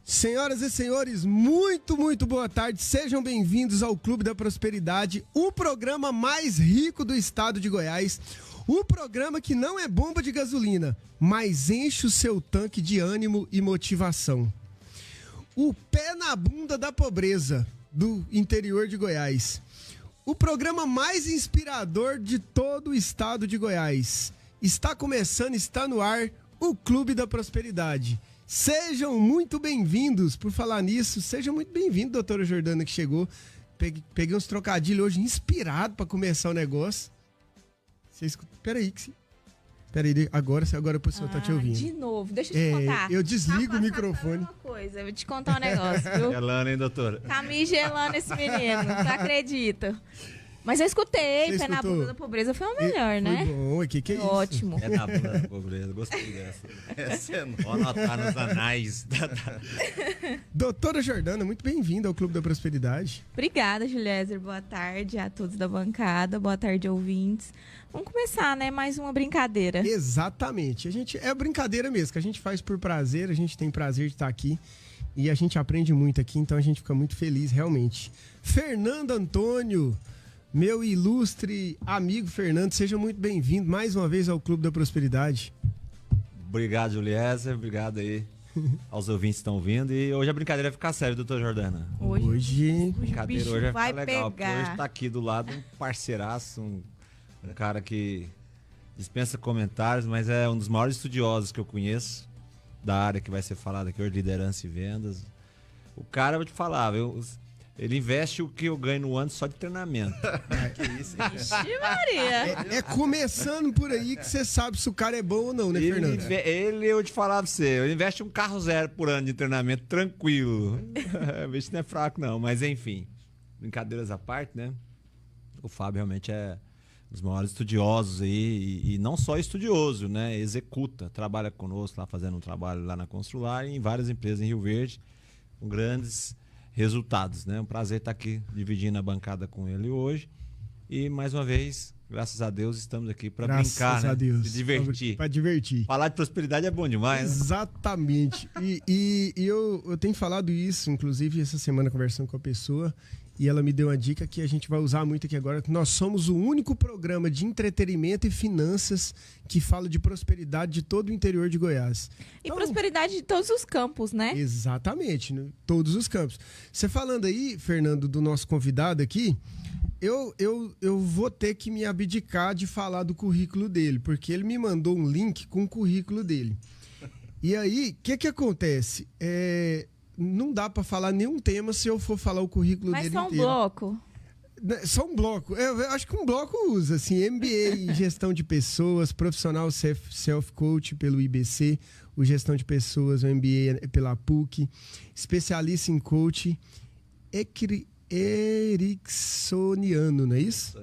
Senhoras e senhores, muito boa tarde. Sejam bem-vindos ao Clube da Prosperidade, o programa mais rico do estado de Goiás. O programa que não é bomba de gasolina, mas enche o seu tanque de ânimo e motivação. O pé na bunda da pobreza do interior de Goiás. O programa mais inspirador de todo o estado de Goiás. Está começando, está no ar, o Clube da Prosperidade. Sejam muito bem-vindos. Por falar nisso, seja muito bem-vindo, doutora Jordana, que chegou. Peguei uns trocadilhos hoje inspirado para começar o negócio. Você escuta? Peraí, agora o pessoal tá te ouvindo. De novo, deixa eu te contar. Eu desligo o microfone. Uma coisa, eu vou te contar um negócio, viu? Gelando, hein, doutora? Tá me gelando esse menino, tu acredita? Mas eu escutei, Você pé na bunda da pobreza foi o melhor, né? Foi bom, o que é isso? Ótimo. É na bunda da pobreza, gostei dessa. Essa é vou anotar nos anais. Doutora Jordana, muito bem-vinda ao Clube da Prosperidade. Obrigada, Juliezer. Boa tarde a todos da bancada. Boa tarde, ouvintes. Vamos começar, né? Mais uma brincadeira. Exatamente. É brincadeira mesmo, que a gente faz por prazer, a gente tem prazer de estar aqui e a gente aprende muito aqui, então a gente fica muito feliz, realmente. Fernando Antônio, meu ilustre amigo Fernando, seja muito bem-vindo mais uma vez ao Clube da Prosperidade. Obrigado, Juliezer. Obrigado aí aos ouvintes que estão vindo. E hoje a brincadeira vai ficar séria, doutora Jordana. Hoje A brincadeira hoje vai ficar legal, porque pegar. hoje tá aqui do lado um parceiraço, um cara que dispensa comentários, mas é um dos maiores estudiosos que eu conheço da área que vai ser falada aqui hoje, liderança e vendas. O cara, eu vou te falar, ele investe o que eu ganho no ano só de treinamento. Que isso, Ixi, Maria. é começando por aí que você sabe se o cara é bom ou não, né, Fernando? Ele, eu te falar pra você, ele investe um carro zero por ano de treinamento, tranquilo. Isso não é fraco, não, mas enfim. Brincadeiras à parte, né? O Fábio realmente é um dos maiores estudiosos aí, e não só estudioso, né? Executa, trabalha conosco lá, fazendo um trabalho lá na Constrular e em várias empresas em Rio Verde, com grandes resultados, né? Um prazer estar aqui dividindo a bancada com ele hoje. E mais uma vez, graças a Deus, estamos aqui para brincar, né? Se divertir. Para divertir. Falar de prosperidade é bom demais, né? Exatamente. E eu tenho falado isso, inclusive, essa semana conversando com a pessoa, e ela me deu uma dica que a gente vai usar muito aqui agora, que nós somos o único programa de entretenimento e finanças que fala de prosperidade de todo o interior de Goiás. E prosperidade de todos os campos, né? Exatamente, né? Todos os campos. Você falando aí, Fernando, do nosso convidado aqui, eu vou ter que me abdicar de falar do currículo dele, porque ele me mandou um link com o currículo dele. E aí, o que acontece? Não dá para falar nenhum tema se eu for falar o currículo dele inteiro. Mas só um bloco. Só um bloco. Eu acho que um bloco usa, assim, MBA em gestão de pessoas, profissional self-coach pelo IBC, o gestão de pessoas, o MBA pela PUC, especialista em coach ericksoniano, não é isso?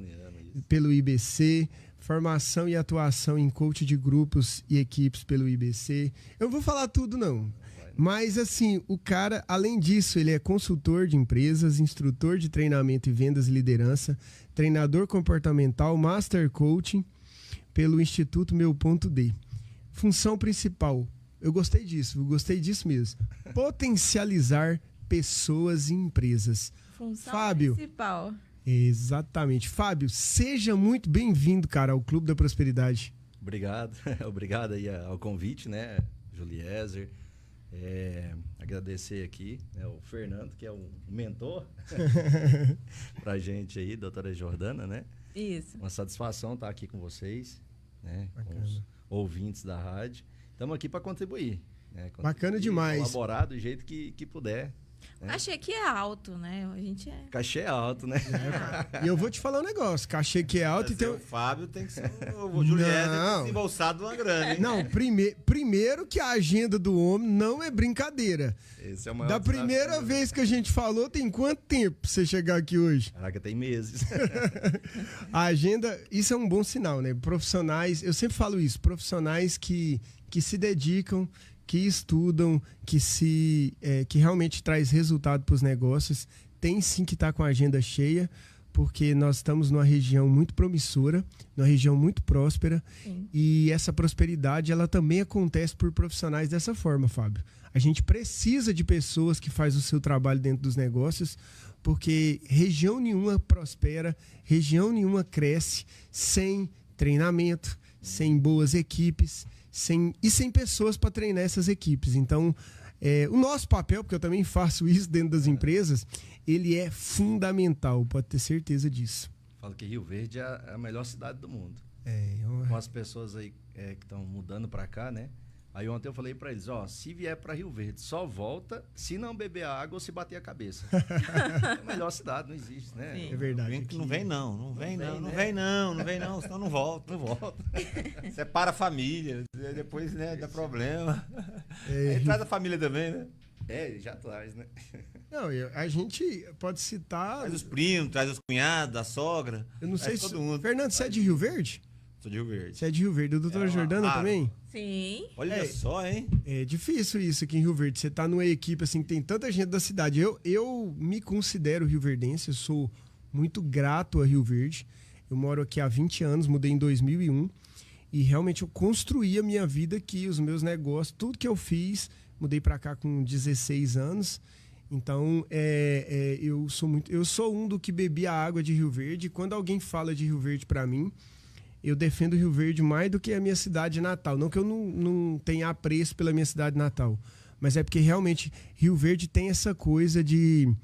Pelo IBC, formação e atuação em coach de grupos e equipes pelo IBC. Eu não vou falar tudo, não. Mas, assim, o cara, além disso, ele é consultor de empresas, instrutor de treinamento e vendas e liderança, treinador comportamental, master coaching pelo Instituto Meu.D. Função principal, eu gostei disso mesmo, potencializar pessoas e empresas. Função Fábio, principal. Exatamente. Fábio, seja muito bem-vindo, cara, ao Clube da Prosperidade. Obrigado. Obrigado aí ao convite, né, Juliezer. Agradecer aqui, né, o Fernando, que é um mentor pra gente aí, doutora Jordana, né? Isso. Uma satisfação estar aqui com vocês, né? Com os ouvintes da rádio. Estamos aqui para contribuir, né? Bacana demais. Colaborar do jeito que puder. Né? Cachê que é alto, né? A gente é... Cachê alto, né? E eu vou te falar um negócio, cachê que é alto e tem... O Fábio tem que ser o Juliette desembolsado uma grana, hein? Não, primeiro que a agenda do homem não é brincadeira. Esse é o maior Da primeira desafio, vez que a gente falou, tem quanto tempo pra você chegar aqui hoje? Caraca, tem meses. A agenda, isso é um bom sinal, né? Profissionais, eu sempre falo isso, profissionais que se dedicam, que estudam, que realmente traz resultado para os negócios, tem sim que estar com a agenda cheia, porque nós estamos numa região muito promissora, numa região muito próspera, sim. E essa prosperidade ela também acontece por profissionais dessa forma, Fábio. A gente precisa de pessoas que fazem o seu trabalho dentro dos negócios, porque região nenhuma prospera, região nenhuma cresce sem treinamento, sem boas equipes, sem pessoas para treinar essas equipes. Então, o nosso papel, porque eu também faço isso dentro das empresas, ele é fundamental, pode ter certeza disso. Falo que Rio Verde é a melhor cidade do mundo. Eu... Com as pessoas aí que estão mudando para cá, né? Aí ontem eu falei para eles, se vier para Rio Verde, só volta se não beber água ou se bater a cabeça. É a melhor cidade, não existe, né? Sim. É verdade. Não vem não, Não vem não, senão não volta. Não volta. Separa a família, depois, né, dá problema. É. Aí traz a família também, né? Já traz, né? Não, a gente pode citar... Traz os primos, traz os cunhados, a sogra. Eu não sei traz se... todo mundo. Fernando, você é de Rio Verde? Sou de Rio Verde. Você é de Rio Verde. A doutora Jordana raro. também? Sim. Olha só, hein? É difícil isso aqui em Rio Verde. Você tá numa equipe assim que tem tanta gente da cidade. Eu me considero rioverdense, eu sou muito grato a Rio Verde. Eu moro aqui há 20 anos, mudei em 2001. E realmente eu construí a minha vida aqui, os meus negócios, tudo que eu fiz. Mudei para cá com 16 anos. Então, eu sou um do que bebia a água de Rio Verde. E quando alguém fala de Rio Verde para mim, eu defendo Rio Verde mais do que a minha cidade natal. Não que eu não tenha apreço pela minha cidade natal, mas é porque realmente Rio Verde tem essa coisa de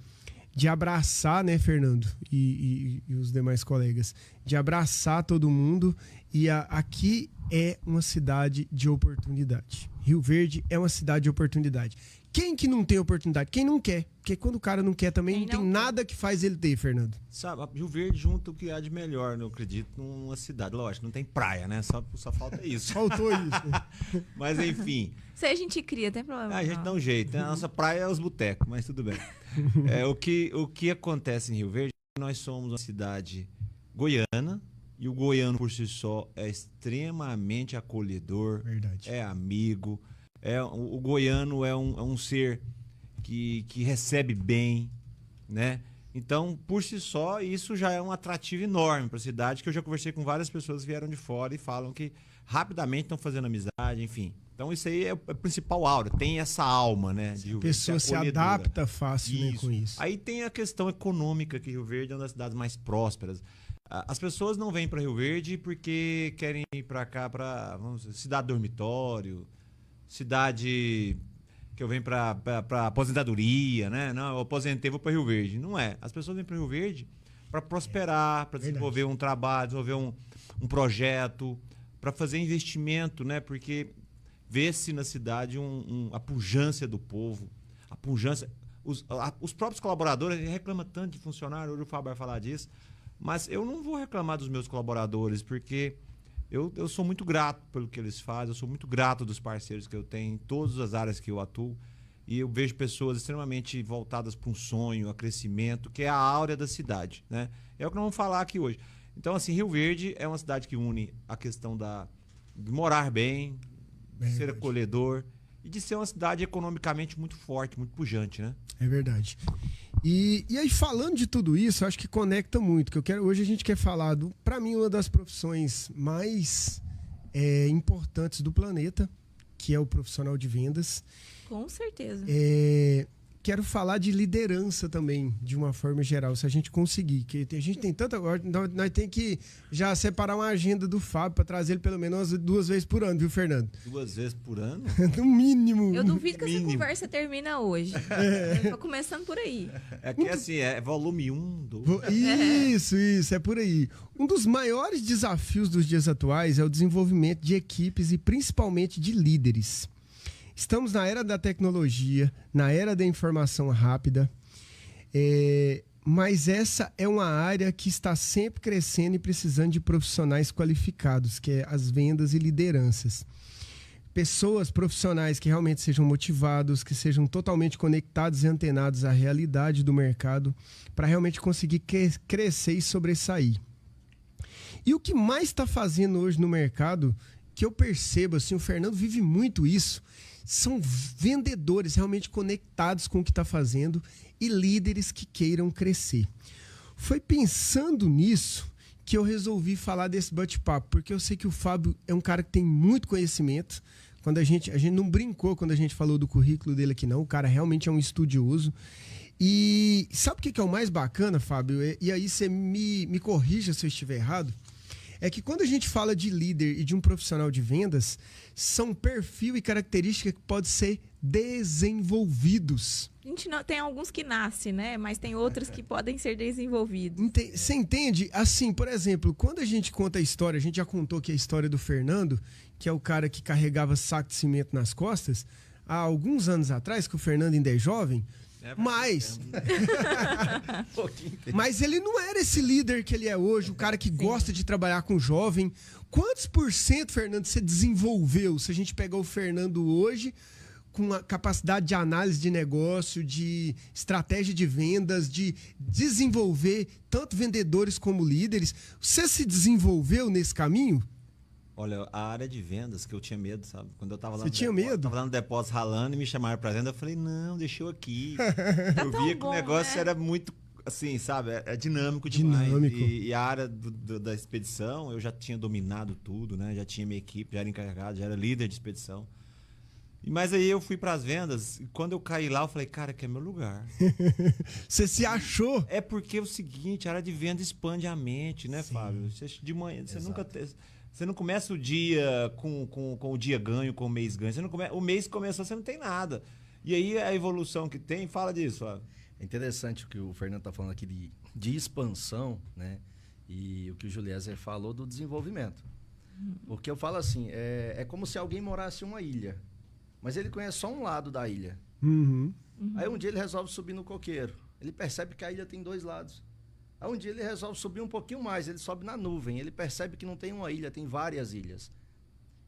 abraçar, né, Fernando e os demais colegas, de abraçar todo mundo. E aqui é uma cidade de oportunidade. Rio Verde é uma cidade de oportunidade. Quem que não tem oportunidade? Quem não quer? Porque quando o cara não quer também, não tem nada que faz ele ter, Fernando. Sabe, Rio Verde junta o que há de melhor, eu acredito, numa cidade. Lógico, não tem praia, né? Só falta isso. Faltou isso. Mas, enfim. Se a gente cria, tem problema. A gente dá um jeito, né? A nossa praia é os botecos, mas tudo bem. O que acontece em Rio Verde, nós somos uma cidade goiana, e o goiano por si só é extremamente acolhedor, Verdade. é amigo. O goiano é um ser que recebe bem, né? Então, por si só, isso já é um atrativo enorme para a cidade, que eu já conversei com várias pessoas que vieram de fora e falam que rapidamente estão fazendo amizade, enfim. Então, isso aí é a principal aura, tem essa alma, né? De Rio A pessoa se adapta fácil, né, com isso. Aí tem a questão econômica, que Rio Verde é uma das cidades mais prósperas. As pessoas não vêm para Rio Verde porque querem ir para cá, para cidade dormitório, cidade que eu venho para aposentadoria, né? Não, eu aposentei, vou para Rio Verde. Não é. As pessoas vêm para Rio Verde para prosperar, para desenvolver um trabalho, desenvolver um projeto, para fazer investimento, né? Porque vê-se na cidade a pujança do povo, a pujança. Os próprios colaboradores reclamam tanto de funcionário, hoje o Fábio vai falar disso, mas eu não vou reclamar dos meus colaboradores, porque eu sou muito grato pelo que eles fazem, eu sou muito grato dos parceiros que eu tenho em todas as áreas que eu atuo, e eu vejo pessoas extremamente voltadas para um sonho, a crescimento, que é a áurea da cidade, né? É o que nós vamos falar aqui hoje. Então, assim, Rio Verde é uma cidade que une a questão de morar bem, de ser acolhedor e de ser uma cidade economicamente muito forte, muito pujante, né? É verdade. E aí, falando de tudo isso, eu acho que conecta muito. Hoje a gente quer falar, para mim, uma das profissões mais importantes do planeta, que é o profissional de vendas. Com certeza. Quero falar de liderança também, de uma forma geral, se a gente conseguir. Que a gente tem tanta... Nós temos que já separar uma agenda do Fábio para trazer ele pelo menos 2 vezes por ano, viu, Fernando? 2 vezes por ano? No mínimo. Eu duvido que essa conversa termina hoje. Eu tô começando por aí. É que assim, é volume 1 do... Isso, é por aí. Um dos maiores desafios dos dias atuais é o desenvolvimento de equipes e principalmente de líderes. Estamos na era da tecnologia, na era da informação rápida, mas essa é uma área que está sempre crescendo e precisando de profissionais qualificados, que é as vendas e lideranças. Pessoas profissionais que realmente sejam motivados, que sejam totalmente conectados e antenados à realidade do mercado, para realmente conseguir crescer e sobressair. E o que mais está fazendo hoje no mercado, que eu percebo, assim, o Fernando vive muito isso, são vendedores realmente conectados com o que está fazendo e líderes que queiram crescer. Foi pensando nisso que eu resolvi falar desse bate-papo, porque eu sei que o Fábio é um cara que tem muito conhecimento Quando a gente não brincou quando a gente falou do currículo dele aqui, não. O cara realmente é um estudioso. E sabe o que é o mais bacana, Fábio? E aí você me corrija se eu estiver errado. É que quando a gente fala de líder e de um profissional de vendas, são perfil e características que podem ser desenvolvidos. A gente não, tem alguns que nascem, né? Mas tem outros que podem ser desenvolvidos. Você entende? Assim, por exemplo, quando a gente conta a história, a gente já contou aqui a história do Fernando, que é o cara que carregava saco de cimento nas costas, há alguns anos atrás, que o Fernando ainda é jovem, mas ele não era esse líder que ele é hoje, o cara que gosta de trabalhar com jovem. Quantos por cento, Fernando, você desenvolveu? Se a gente pegar o Fernando hoje, com a capacidade de análise de negócio, de estratégia de vendas, de desenvolver tanto vendedores como líderes, você se desenvolveu nesse caminho? Olha, a área de vendas que eu tinha medo, sabe? Quando eu tava lá Você tinha medo? Tava lá no depósito ralando e me chamaram pra venda, eu falei, não, deixa eu aqui. Eu tão via que bom, o negócio né? era muito, assim, sabe? É dinâmico demais. Dinâmico. E a área da expedição, eu já tinha dominado tudo, né? Já tinha minha equipe, já era encarregado, já era líder de expedição. Mas aí eu fui pras vendas e quando eu caí lá, eu falei, cara, aqui é meu lugar. Você se achou? É porque é o seguinte, a área de venda expande a mente, né, Fábio? Você, de manhã, você nunca... Você não começa o dia com o dia ganho, com o mês ganho. O mês começou, você não tem nada. E aí a evolução que tem, fala disso, Fábio. É interessante o que o Fernando está falando aqui de expansão, né? E o que o Juliezer falou do desenvolvimento. Porque eu falo assim, é como se alguém morasse em uma ilha, mas ele conhece só um lado da ilha. Aí um dia ele resolve subir no coqueiro. Ele percebe que a ilha tem 2 lados. Aí um dia ele resolve subir um pouquinho mais, ele sobe na nuvem, ele percebe que não tem uma ilha, tem várias ilhas.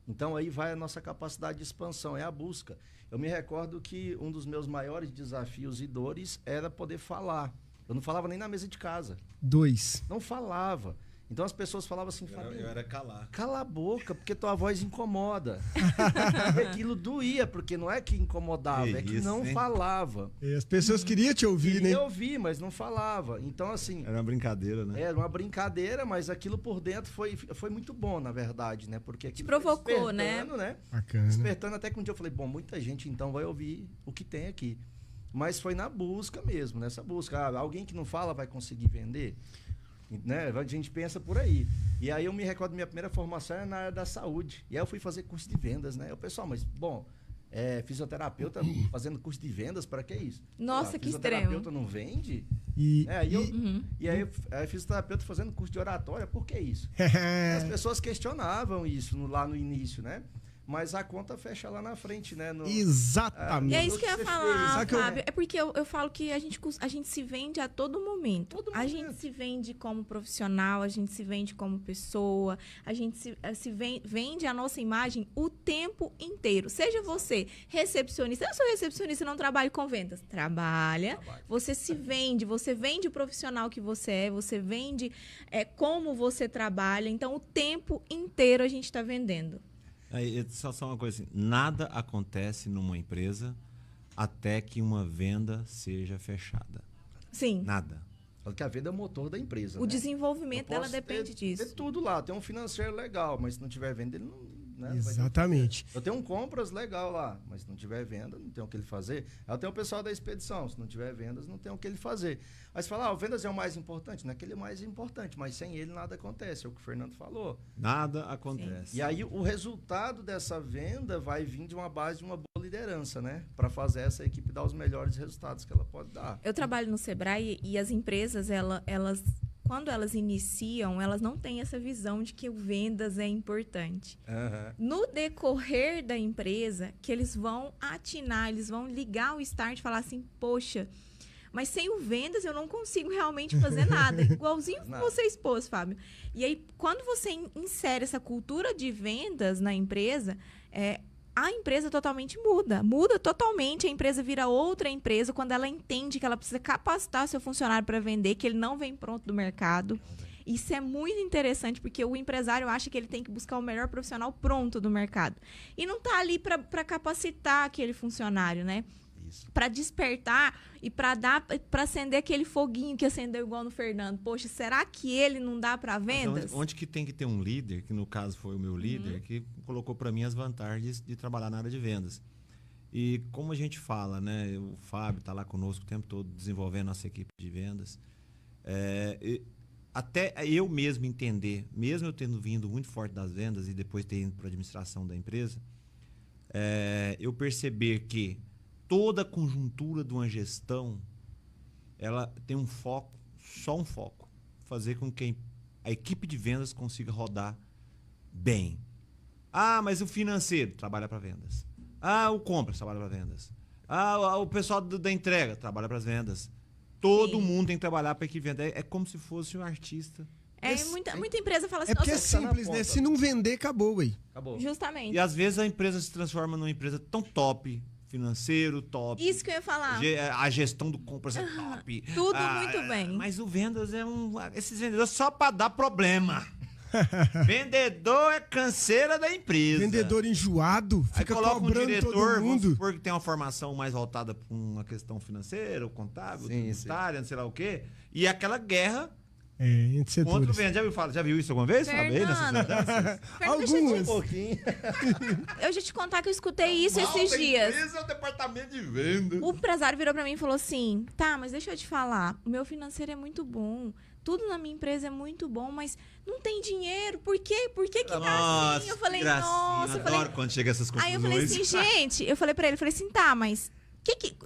Então aí vai a nossa capacidade de expansão, é a busca. Eu me recordo que um dos meus maiores desafios e dores era poder falar. Eu não falava nem na mesa de casa. 2. Não falava. Então as pessoas falavam assim, Eu era calar. cala a boca, porque tua voz incomoda. E aquilo doía, porque não é que incomodava, é que isso, não hein? falava. E as pessoas queriam te ouvir, né? Queria ouvir, mas não falava. Então, assim, Era uma brincadeira, né? era uma brincadeira, mas aquilo por dentro foi muito bom, na verdade, né? Porque aquilo provocou, foi despertando, né? Bacana. Despertando até que um dia eu falei, bom, muita gente então vai ouvir o que tem aqui. Mas foi na busca mesmo, nessa busca. Ah, alguém que não fala vai conseguir vender? Né? A gente pensa por aí. E aí eu me recordo, minha primeira formação era na área da saúde. E aí eu fui fazer curso de vendas, né? O pessoal, mas, bom, fisioterapeuta fazendo curso de vendas, para que isso? Nossa, que fisioterapeuta extremo. não vende? E E aí fisioterapeuta fazendo curso de oratória, por que isso? As pessoas questionavam isso lá no início, né? Mas a conta fecha lá na frente, né? Exatamente. E é isso que eu ia Você falar, fez, Fábio. É porque eu falo que a gente se vende a todo momento. A gente se vende como profissional, a gente se vende como pessoa, a gente vende a nossa imagem o tempo inteiro. Seja você recepcionista. Eu sou recepcionista e não trabalho com vendas. Trabalha. Você se vende, você vende o profissional que você vende como você trabalha. Então, o tempo inteiro a gente está vendendo. Aí, só uma coisa assim, nada acontece numa empresa até que uma venda seja fechada. Sim. Nada. Fala que a venda é o motor da empresa. O desenvolvimento dela depende disso. Tem tudo lá, tem um financeiro legal, mas se não tiver venda, ele não... Né, Exatamente. Eu tenho um compras legal lá, mas se não tiver venda, não tem o que ele fazer. Eu tenho o pessoal da expedição, se não tiver vendas, não tem o que ele fazer. Aí você fala, vendas é o mais importante, não é que ele é o mais importante, mas sem ele nada acontece, é o que o Fernando falou. Nada acontece. E aí o resultado dessa venda vai vir de uma base de uma boa liderança, né? Para fazer essa equipe dar os melhores resultados que ela pode dar. Eu trabalho no Sebrae e as empresas, elas quando elas iniciam, elas não têm essa visão de que o vendas é importante. No decorrer da empresa, que eles vão atinar, eles vão ligar o start e falar assim, poxa, mas sem o vendas eu não consigo realmente fazer nada. Igualzinho você expôs, Fábio. E aí, quando você insere essa cultura de vendas na empresa, a empresa totalmente muda totalmente, a empresa vira outra empresa quando ela entende que ela precisa capacitar seu funcionário para vender, que ele não vem pronto do mercado. Isso é muito interessante, porque o empresário acha que ele tem que buscar o melhor profissional pronto do mercado. E não está ali para capacitar aquele funcionário, né? para despertar e para acender aquele foguinho que acendeu igual no Fernando. Poxa, será que ele não dá para vendas? Onde que tem que ter um líder, que no caso foi o meu líder, que colocou para mim as vantagens de trabalhar na área de vendas. E como a gente fala, né? O Fábio está lá conosco o tempo todo desenvolvendo nossa equipe de vendas. Até eu mesmo entender, mesmo eu tendo vindo muito forte das vendas e depois ter ido para a administração da empresa, eu perceber que toda a conjuntura de uma gestão, ela tem um foco, só um foco, fazer com que a equipe de vendas consiga rodar bem. Ah, mas o financeiro trabalha para vendas. Ah, o compras trabalha para vendas. Ah, o pessoal da entrega trabalha para as vendas. Todo mundo tem que trabalhar para que venda. É como se fosse um artista. Muita empresa fala assim... É porque é nossa, simples, né? Se não vender, acabou, ué. Acabou. Justamente. E às vezes a empresa se transforma numa empresa tão top, financeiro top. Isso que eu ia falar. A gestão do compras é top. Tudo muito bem. Mas o vendas esses vendedores só para dar problema. Vendedor é canseira da empresa. Vendedor enjoado, fica coloca cobrando um diretor, todo mundo. vamos supor que tem uma formação mais voltada para uma questão financeira, ou contábil, tributária, não sei lá o quê. E aquela guerra entre setores. contra o vendedor. Já viu isso alguma vez? Algumas. Um pouquinho. Eu já te contar que eu escutei isso esses dias. Empresa é o departamento de venda. O empresário virou pra mim e falou assim, tá, mas deixa eu te falar, o meu financeiro é muito bom, tudo na minha empresa é muito bom, mas não tem dinheiro, por quê? Por que tá assim? Eu falei, nossa. Eu adoro quando chega essas conclusões. Aí eu falei assim, gente, eu falei pra ele, tá, mas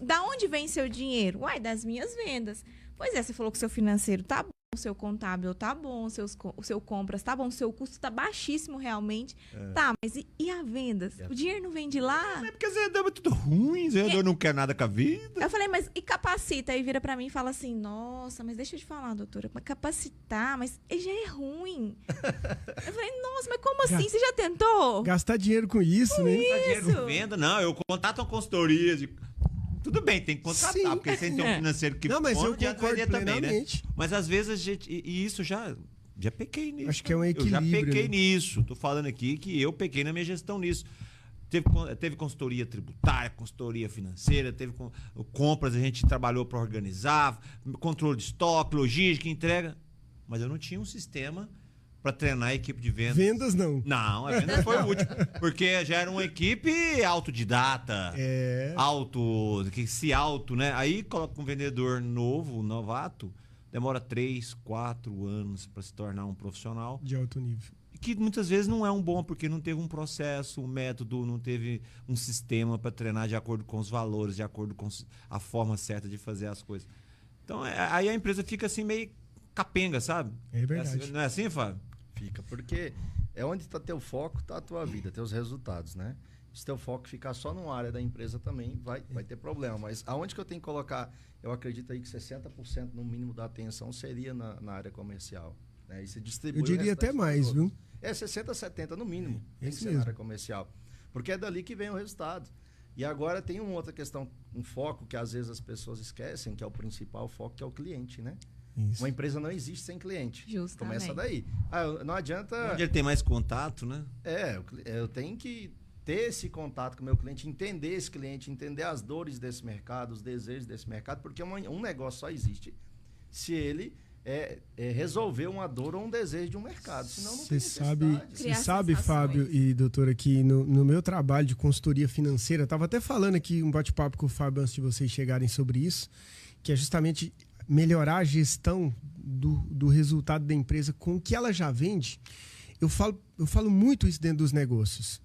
da onde vem seu dinheiro? Uai, das minhas vendas. Pois é, você falou que o seu financeiro tá bom, o seu contábil tá bom, o seu compras tá bom, o seu custo tá baixíssimo realmente. Tá, mas e a vendas? O dinheiro não vem de lá? É porque o vendedor é tudo ruim, o vendedor não quer nada com a vida. Eu falei, mas e capacita? Aí vira pra mim e fala assim, nossa, mas deixa eu te falar, doutora, capacitar, mas ele já é ruim. Eu falei, nossa, mas como assim? Você já tentou? Gastar dinheiro com isso, né? Gastar dinheiro com venda, não, eu contrato uma consultoria de... Tudo bem, tem que contratar, Sim. porque você tem um financeiro que... Não, mas eu adianta concordo vender também, né? plenamente. Mas às vezes a gente... E isso já pequei nisso. Acho que é um Eu já equilíbrio, pequei né? nisso. Tô falando aqui que eu pequei na minha gestão nisso. Teve consultoria tributária, consultoria financeira, teve compras, a gente trabalhou para organizar, controle de estoque, logística, entrega. Mas eu não tinha um sistema para treinar a equipe de vendas. Vendas não. Não, a venda foi o último. Porque já era uma equipe autodidata. Né? Aí coloca um vendedor novo, novato, demora 3, 4 anos para se tornar um profissional. De alto nível. Que muitas vezes não é um bom, porque não teve um processo, um método, não teve um sistema para treinar de acordo com os valores, de acordo com a forma certa de fazer as coisas. Então, aí a empresa fica assim meio capenga, sabe? É verdade. Não é assim, Fábio? Fica, porque é onde está teu foco, está a tua vida, teus resultados, né? Se teu foco ficar só numa área da empresa também vai ter problema. Mas aonde que eu tenho que colocar? Eu acredito aí que 60% no mínimo da atenção seria na área comercial. Né? E se distribui Eu diria até mais, viu? 60, 70 no mínimo. Tem que Isso ser mesmo. na área comercial. Porque é dali que vem o resultado. E agora tem uma outra questão, um foco que às vezes as pessoas esquecem, que é o principal foco, que é o cliente, né? Isso. Uma empresa não existe sem cliente. Justamente. Começa daí. Não adianta... Onde ele tem mais contato, né? Eu tenho que ter esse contato com o meu cliente, entender esse cliente, entender as dores desse mercado, os desejos desse mercado, porque um negócio só existe se ele resolver uma dor ou um desejo de um mercado. Senão não tem necessidade. Você sabe, Fábio e doutora, que no meu trabalho de consultoria financeira, eu estava até falando aqui um bate-papo com o Fábio antes de vocês chegarem sobre isso, que é justamente melhorar a gestão do resultado da empresa com o que ela já vende. Eu falo muito isso dentro dos negócios.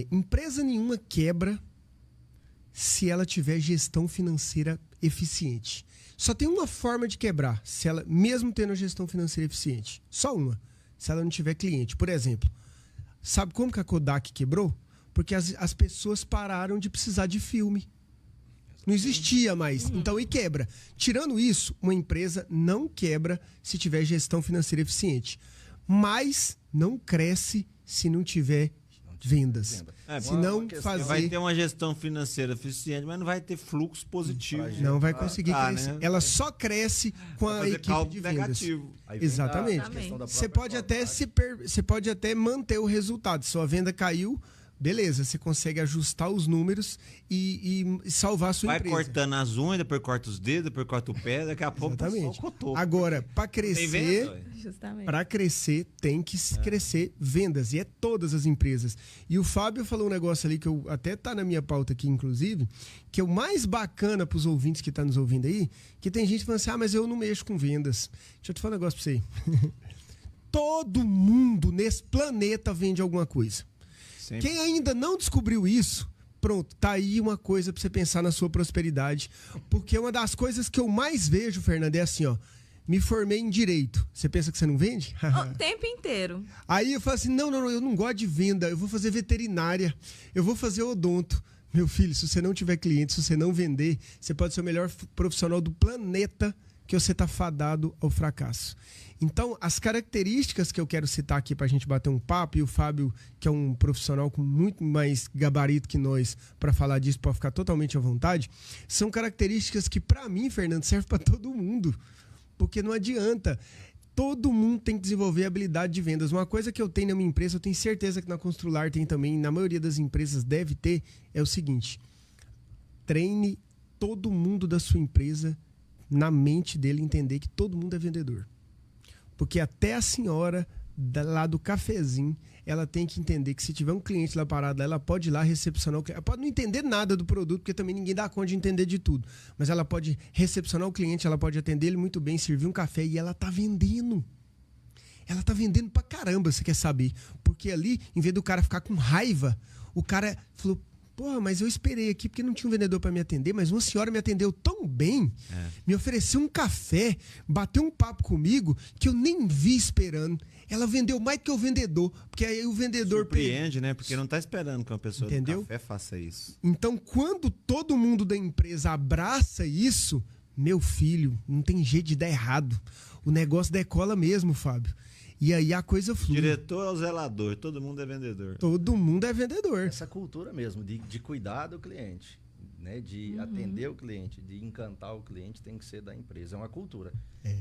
Empresa nenhuma quebra se ela tiver gestão financeira eficiente. Só tem uma forma de quebrar, se ela, mesmo tendo gestão financeira eficiente. Só uma. Se ela não tiver cliente. Por exemplo, sabe como que a Kodak quebrou? Porque as pessoas pararam de precisar de filme. Não existia mais. Então, e quebra. Tirando isso, uma empresa não quebra se tiver gestão financeira eficiente. Mas não cresce se não tiver vendas. Se não fazer... Vai ter uma gestão financeira eficiente, mas não vai ter fluxo positivo. Não vai conseguir crescer. Né? Ela só cresce com a equipe de vendas. Negativo. Exatamente. Você pode até manter o resultado. Sua venda caiu beleza, você consegue ajustar os números e salvar a sua empresa. Vai cortando as unhas, depois corta os dedos, depois corta o pé, daqui a pouco tá só o cotoco. Agora, para crescer, tem que crescer vendas, e é todas as empresas. E o Fábio falou um negócio ali que eu até tá na minha pauta aqui, inclusive, que é o mais bacana para os ouvintes que estão nos ouvindo aí, que tem gente falando assim, mas eu não mexo com vendas. Deixa eu te falar um negócio para você aí. Todo mundo nesse planeta vende alguma coisa. Sempre. Quem ainda não descobriu isso, pronto, tá aí uma coisa para você pensar na sua prosperidade. Porque uma das coisas que eu mais vejo, Fernanda, é assim, ó. Me formei em direito. Você pensa que você não vende? O tempo inteiro. Aí eu falo assim, não, eu não gosto de venda. Eu vou fazer veterinária. Eu vou fazer odonto. Meu filho, se você não tiver cliente, se você não vender, você pode ser o melhor profissional do planeta, que você tá fadado ao fracasso. Então, as características que eu quero citar aqui para a gente bater um papo, e o Fábio, que é um profissional com muito mais gabarito que nós para falar disso, pode ficar totalmente à vontade, são características que, para mim, Fernando, servem para todo mundo. Porque não adianta. Todo mundo tem que desenvolver a habilidade de vendas. Uma coisa que eu tenho na minha empresa, eu tenho certeza que na Constrular tem também, na maioria das empresas deve ter, é o seguinte: treine todo mundo da sua empresa na mente dele entender que todo mundo é vendedor. Porque até a senhora lá do cafezinho, ela tem que entender que se tiver um cliente lá parado, ela pode ir lá recepcionar o cliente. Ela pode não entender nada do produto, porque também ninguém dá conta de entender de tudo. Mas ela pode recepcionar o cliente, ela pode atender ele muito bem, servir um café, e ela tá vendendo. Ela tá vendendo pra caramba, você quer saber. Porque ali, em vez do cara ficar com raiva, o cara falou, porra, mas eu esperei aqui porque não tinha um vendedor para me atender, mas uma senhora me atendeu tão bem, me ofereceu um café, bateu um papo comigo, que eu nem vi esperando. Ela vendeu mais que o vendedor, porque aí o vendedor... Surpreende, né? Porque não tá esperando que uma pessoa do café faça isso. Então, quando todo mundo da empresa abraça isso, meu filho, não tem jeito de dar errado. O negócio decola mesmo, Fábio. E aí a coisa flui. O diretor é o zelador, todo mundo é vendedor. Todo mundo é vendedor. Essa cultura mesmo, de cuidar do cliente, né? De atender o cliente, de encantar o cliente, tem que ser da empresa. É uma cultura.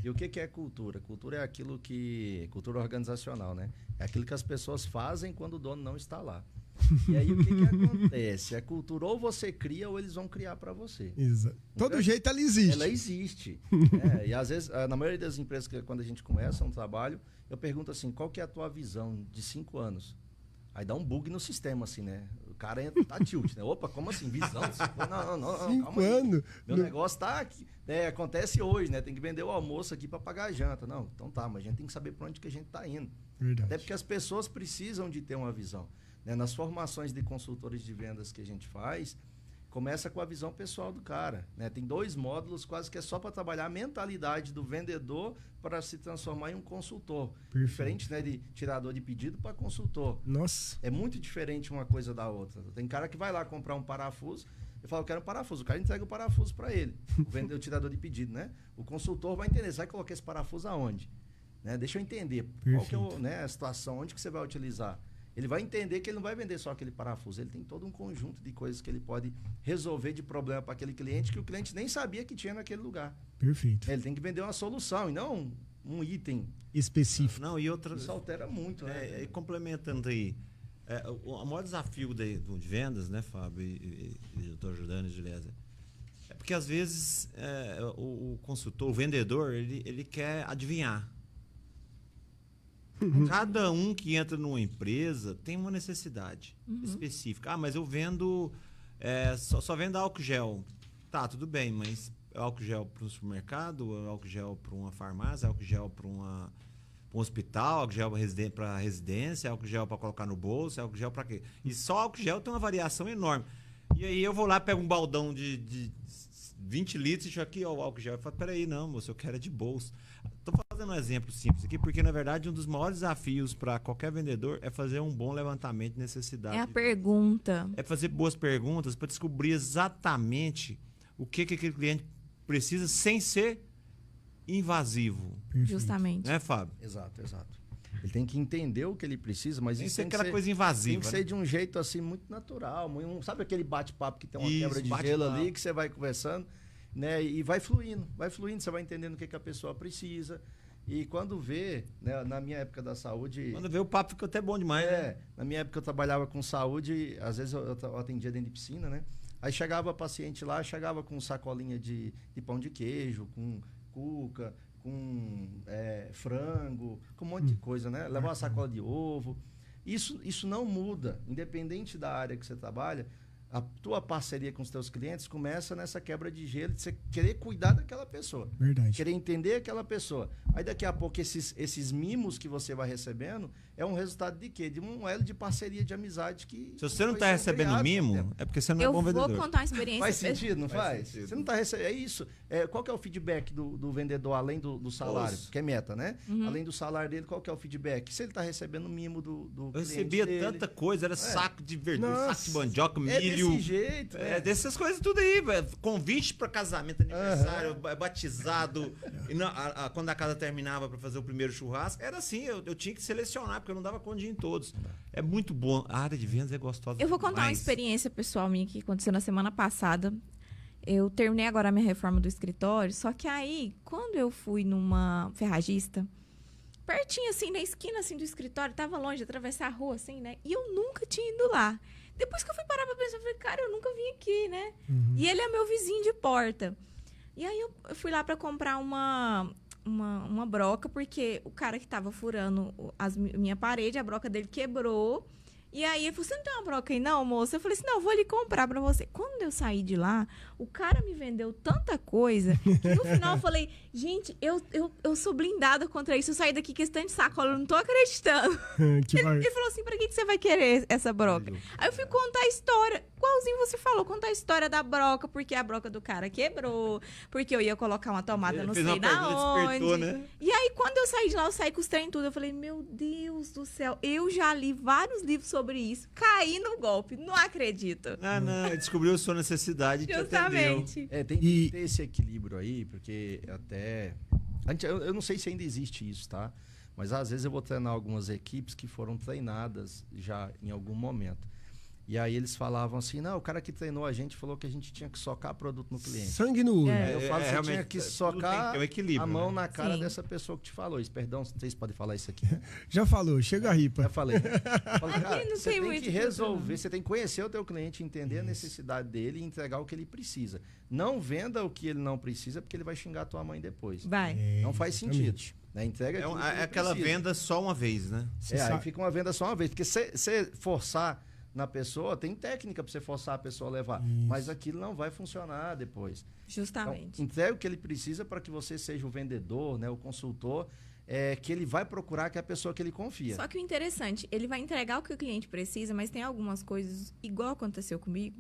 E o que é cultura? Cultura é aquilo que... Cultura organizacional, né? É aquilo que as pessoas fazem quando o dono não está lá. E aí o que acontece? A cultura ou você cria ou eles vão criar para você. Exato. Então, todo jeito ela existe. Ela existe. E às vezes, na maioria das empresas, quando a gente começa um trabalho, eu pergunto assim, qual que é a tua visão de 5 anos? Aí dá um bug no sistema, assim, né? O cara tá tilt, né? Opa, como assim? Visão? Não, 5 calma anos? Aí. Meu negócio tá aqui, né? Acontece hoje, né? Tem que vender o almoço aqui para pagar a janta. Não, então tá, mas a gente tem que saber para onde que a gente tá indo. Verdade. Até porque as pessoas precisam de ter uma visão. Né? Nas formações de consultores de vendas que a gente faz, começa com a visão pessoal do cara. Né? Tem 2 módulos quase que é só para trabalhar a mentalidade do vendedor para se transformar em um consultor. Perfeito. Diferente, né, de tirador de pedido para consultor. Nossa. É muito diferente uma coisa da outra. Tem cara que vai lá comprar um parafuso, eu falo, eu quero um parafuso. O cara entrega o parafuso para ele. O tirador de pedido, né? O consultor vai entender, você vai colocar esse parafuso aonde? Né? Deixa eu entender. Qual que é a situação, onde que você vai utilizar? Ele vai entender que ele não vai vender só aquele parafuso, ele tem todo um conjunto de coisas que ele pode resolver de problema para aquele cliente que o cliente nem sabia que tinha naquele lugar. Perfeito. Ele tem que vender uma solução e não um item específico. Não, e outra... Isso altera muito, né? E complementando aí, o maior desafio de vendas, né, Fábio, e eu estou ajudando, Juliana, é porque às vezes o consultor, o vendedor, ele quer adivinhar. Cada um que entra numa empresa tem uma necessidade específica. Ah, mas eu vendo... só vendo álcool gel. Tá, tudo bem, mas é álcool gel para um supermercado, é álcool gel para uma farmácia, é álcool gel para um hospital, álcool gel para residência, é álcool gel para colocar no bolso, é álcool gel para quê? E só álcool gel tem uma variação enorme. E aí eu vou lá, pego um baldão de 20 litros e deixo aqui, ó, o álcool gel. Eu falo, peraí, não, moço, eu quero é de bolso. Estou fazendo um exemplo simples aqui, porque, na verdade, um dos maiores desafios para qualquer vendedor é fazer um bom levantamento de necessidade. É a pergunta. É fazer boas perguntas para descobrir exatamente o que aquele cliente precisa sem ser invasivo. Justamente. Né, Fábio? Exato. Ele tem que entender o que ele precisa, mas tem isso tem que ser aquela coisa invasiva. Tem que ser de um jeito assim muito natural. Sabe aquele bate-papo que tem uma Isso, quebra de gelo ali, que você vai conversando, né? E vai fluindo, você vai entendendo o que a pessoa precisa. E quando vê, né, na minha época da saúde... Quando vê, o papo ficou até bom demais, né? Na minha época eu trabalhava com saúde, às vezes eu atendia dentro de piscina, né? Aí chegava paciente lá, chegava com sacolinha de pão de queijo, com cuca, com frango, com um monte de coisa, né? Levava uma sacola de ovo. Isso não muda, independente da área que você trabalha. A tua parceria com os teus clientes começa nessa quebra de gelo, de você querer cuidar daquela pessoa. Verdade. Querer entender aquela pessoa. Aí daqui a pouco esses mimos que você vai recebendo é um resultado de quê? De um elo de parceria, de amizade que... Se você não está recebendo mimo, é porque você não é bom vendedor. Eu vou contar uma experiência. Faz sentido, não faz? Sentido. Você não está recebendo... É isso. Qual que é o feedback do vendedor, além do salário? Nossa. Que é meta, né? Além do salário dele, qual que é o feedback? Se ele está recebendo mimo do Eu cliente recebia dele. tanta coisa, era saco de verdura, Nossa. saco de mandioca, milho. É desse jeito. Dessas coisas tudo aí, velho. Convite para casamento, aniversário, batizado. E quando a casa terminava para fazer o primeiro churrasco, era assim, eu tinha que selecionar, porque eu não dava conta de ir em todos. É muito bom. A área de vendas é gostosa. Eu vou contar uma experiência pessoal minha que aconteceu na semana passada. Eu terminei agora a minha reforma do escritório, só que aí, quando eu fui numa ferragista, pertinho assim, na esquina assim do escritório, tava longe de atravessar a rua assim, né? E eu nunca tinha ido lá. Depois que eu fui parar pra pensar, eu falei, cara, eu nunca vim aqui, né? E ele é meu vizinho de porta. E aí eu fui lá pra comprar uma broca, porque o cara que tava furando minha parede, a broca dele quebrou. E aí ele falou, você não tem uma broca aí não, moça? Eu falei assim, não, eu vou ali comprar pra você. Quando eu saí de lá, o cara me vendeu tanta coisa, que no final eu falei, gente, eu sou blindada contra isso. Eu saí daqui com esse tanto de sacola, eu não tô acreditando. Ele falou assim, pra que você vai querer essa broca? Aí eu fui contar a história, igualzinho você falou, contar a história da broca, porque a broca do cara quebrou, porque eu ia colocar uma tomada Ele não fez sei uma da pergunta, despertou, onde. né? E aí, quando eu saí de lá, eu saí com os trem tudo. Eu falei, meu Deus do céu, eu já li vários livros sobre isso. Caí no golpe, não acredito. Não, descobriu a sua necessidade e te atendeu. Justamente. Tem que ter esse equilíbrio aí, porque até... Eu não sei se ainda existe isso, tá? Mas às vezes eu vou treinar algumas equipes que foram treinadas já em algum momento. E aí eles falavam assim, não, o cara que treinou a gente falou que a gente tinha que socar produto no cliente. Sangue no olho. Eu falo, você tinha que tudo socar tem que ter um equilíbrio, a mão né? na cara Sim. dessa pessoa que te falou isso. Perdão, vocês podem falar isso aqui. Já falou, chega a ripa. Já falei. Falei, cara, não você tem tem muito que que resolver, você tem que conhecer o teu cliente, entender a necessidade dele e entregar o que ele precisa. Não venda o que ele não precisa, porque ele vai xingar a tua mãe depois. Vai. Não faz sentido. Né? Entrega aquilo que ele Aquela precisa. venda só uma vez, né? Aí fica uma venda só uma vez. Porque se você forçar na pessoa, tem técnica para você forçar a pessoa a levar. Mas aquilo não vai funcionar depois. Justamente. Então, entrega o que ele precisa para que você seja o vendedor, né, o consultor, que ele vai procurar, que é a pessoa que ele confia. Só que o interessante, ele vai entregar o que o cliente precisa, mas tem algumas coisas, igual aconteceu comigo,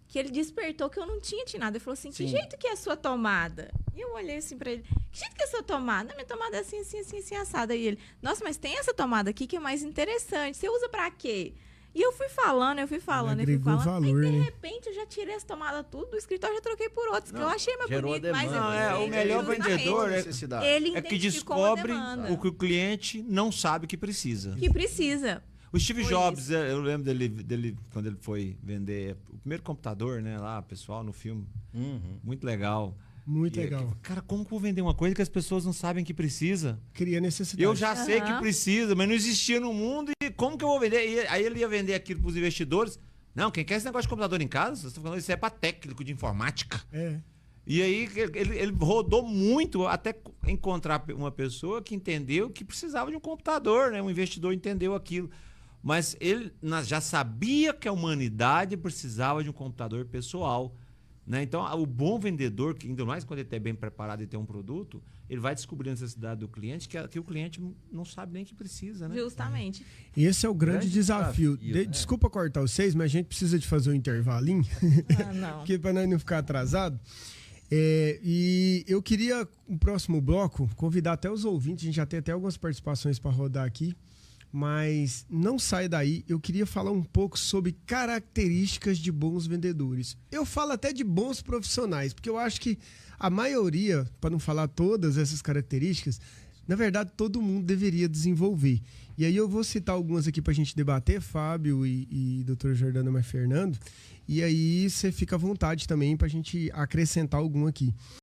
que ele despertou que eu não tinha nada. Ele falou assim, Sim. que jeito que é a sua tomada? E eu olhei assim pra ele, que jeito que é a sua tomada? Não, minha tomada é assim, assim, assim, assim, assada. E ele, nossa, mas tem essa tomada aqui que é mais interessante. Você usa pra quê? E eu fui falando. Agregou valor, Aí, de né? repente, eu já tirei essa tomada tudo do escritório, já troquei por outros, que eu achei mais gerou bonito, a mais demanda. eficiente, O melhor justamente. vendedor necessidade. Ele é que identificou uma descobre demanda o que o cliente não sabe que precisa. que precisa. O Steve Foi Jobs, isso. eu lembro dele quando ele foi vender o primeiro computador, né, lá, pessoal, no filme. Muito legal. Muito legal. Cara, como que eu vou vender uma coisa que as pessoas não sabem que precisa? Cria necessidade. Eu já sei que precisa, mas não existia no mundo e como que eu vou vender? E aí ele ia vender aquilo para os investidores. Não, quem quer esse negócio de computador em casa? Vocês estão falando isso é para técnico de informática. E aí ele rodou muito até encontrar uma pessoa que entendeu que precisava de um computador, né? Um investidor entendeu aquilo. Mas ele já sabia que a humanidade precisava de um computador pessoal. Né? Então, o bom vendedor, ainda mais quando ele está bem preparado e tem um produto, ele vai descobrir a necessidade do cliente que o cliente não sabe nem que precisa. Né? Justamente. Esse é o grande desafio. né? Desculpa cortar vocês, mas a gente precisa de fazer um intervalinho, Não. porque para nós não ficar atrasado. E eu queria, no próximo bloco, convidar até os ouvintes, a gente já tem até algumas participações para rodar aqui, mas não sai daí, eu queria falar um pouco sobre características de bons vendedores. Eu falo até de bons profissionais, porque eu acho que a maioria, para não falar todas essas características, na verdade todo mundo deveria desenvolver. E aí eu vou citar algumas aqui para a gente debater, Fábio e Dr. Jordana mais Fernando, e aí você fica à vontade também para a gente acrescentar algum aqui.